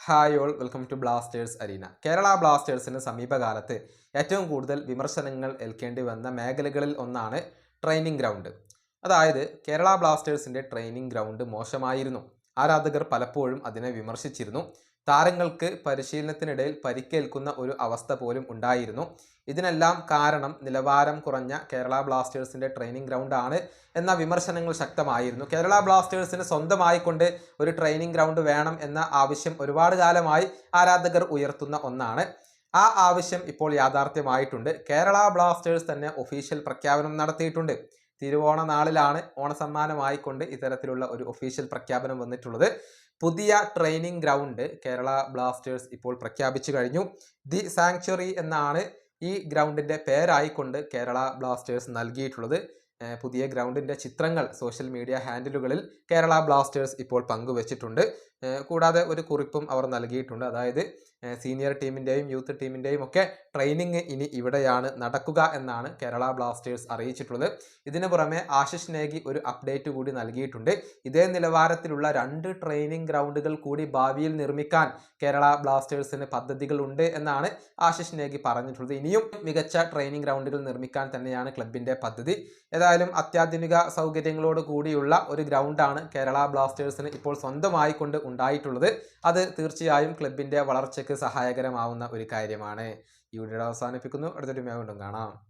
Hi all welcome to blasters arena. Kerala ബ്ലാസ്റ്റേഴ്സിന് സമീപകാലത്ത് ഏറ്റവും കൂടുതൽ വിമർശനങ്ങൾ ഏൽക്കേണ്ടി വന്ന മേഖലകളിൽ ഒന്നാണ് ട്രെയിനിങ് ഗ്രൗണ്ട്. അതായത് കേരള ബ്ലാസ്റ്റേഴ്സിൻ്റെ ട്രെയിനിങ് ഗ്രൗണ്ട് മോശമായിരുന്നു. ആരാധകർ പലപ്പോഴും അതിനെ വിമർശിച്ചിരുന്നു. താരങ്ങൾക്ക് പരിശീലനത്തിനിടയിൽ പരിക്കേൽക്കുന്ന ഒരു അവസ്ഥ പോലും ഉണ്ടായിരുന്നു. ഇതിനെല്ലാം കാരണം നിലവാരം കുറഞ്ഞ കേരള ബ്ലാസ്റ്റേഴ്സിൻ്റെ ട്രെയിനിങ് ഗ്രൗണ്ടാണ് എന്ന വിമർശനങ്ങൾ ശക്തമായിരുന്നു. കേരള ബ്ലാസ്റ്റേഴ്സിന് സ്വന്തമായിക്കൊണ്ട് ഒരു ട്രെയിനിങ് ഗ്രൗണ്ട് വേണം എന്ന ആവശ്യം ഒരുപാട് കാലമായി ആരാധകർ ഉയർത്തുന്ന ഒന്നാണ്. ആ ആവശ്യം ഇപ്പോൾ യാഥാർത്ഥ്യമായിട്ടുണ്ട്. കേരള ബ്ലാസ്റ്റേഴ്സ് തന്നെ ഒഫീഷ്യൽ പ്രഖ്യാപനം നടത്തിയിട്ടുണ്ട്. തിരുവോണ നാളിലാണ് ഓണസമ്മാനമായിക്കൊണ്ട് ഇത്തരത്തിലുള്ള ഒരു ഒഫീഷ്യൽ പ്രഖ്യാപനം വന്നിട്ടുള്ളത്. പുതിയ ട്രെയിനിങ് ഗ്രൗണ്ട് കേരള ബ്ലാസ്റ്റേഴ്സ് ഇപ്പോൾ പ്രഖ്യാപിച്ചു കഴിഞ്ഞു. ദി സാങ്ച്വറി എന്നാണ് ഈ ഗ്രൗണ്ടിൻ്റെ പേരായിക്കൊണ്ട് കേരള ബ്ലാസ്റ്റേഴ്സ് നൽകിയിട്ടുള്ളത്. പുതിയ ഗ്രൗണ്ടിൻ്റെ ചിത്രങ്ങൾ സോഷ്യൽ മീഡിയ ഹാൻഡിലുകളിൽ കേരള ബ്ലാസ്റ്റേഴ്സ് ഇപ്പോൾ പങ്കുവച്ചിട്ടുണ്ട്. കൂടാതെ ഒരു കുറിപ്പും അവർ നൽകിയിട്ടുണ്ട്. അതായത് സീനിയർ ടീമിൻ്റെയും യൂത്ത് ടീമിൻ്റെയും ഒക്കെ ട്രെയിനിങ് ഇനി ഇവിടെയാണ് നടക്കുക എന്നാണ് കേരള ബ്ലാസ്റ്റേഴ്സ് അറിയിച്ചിട്ടുള്ളത്. ഇതിനു പുറമെ ആശിഷ് നേഗി ഒരു അപ്ഡേറ്റ് കൂടി നൽകിയിട്ടുണ്ട്. ഇതേ നിലവാരത്തിലുള്ള 2 ട്രെയിനിങ് ഗ്രൗണ്ടുകൾ കൂടി ഭാവിയിൽ നിർമ്മിക്കാൻ കേരള ബ്ലാസ്റ്റേഴ്സിന് പദ്ധതികളുണ്ട് എന്നാണ് ആശിഷ് നേഗി പറഞ്ഞിട്ടുള്ളത്. ഇനിയും മികച്ച ട്രെയിനിങ് ഗ്രൗണ്ടുകൾ നിർമ്മിക്കാൻ തന്നെയാണ് ക്ലബിൻ്റെ പദ്ധതി. ഏതായാലും അത്യാധുനിക സൗകര്യങ്ങളോട് കൂടിയുള്ള ഒരു ഗ്രൗണ്ടാണ് കേരള ബ്ലാസ്റ്റേഴ്സിന് ഇപ്പോൾ സ്വന്തമായിക്കൊണ്ട് ഉണ്ടായിട്ടുള്ളത്. അത് തീർച്ചയായും ക്ലബിൻ്റെ വളർച്ചയ്ക്ക് സഹായകരമാവുന്ന ഒരു കാര്യമാണ്. ഈ വീഡിയോ അവസാനിപ്പിക്കുന്നു. അടുത്തൊരു വീണ്ടും കാണാം.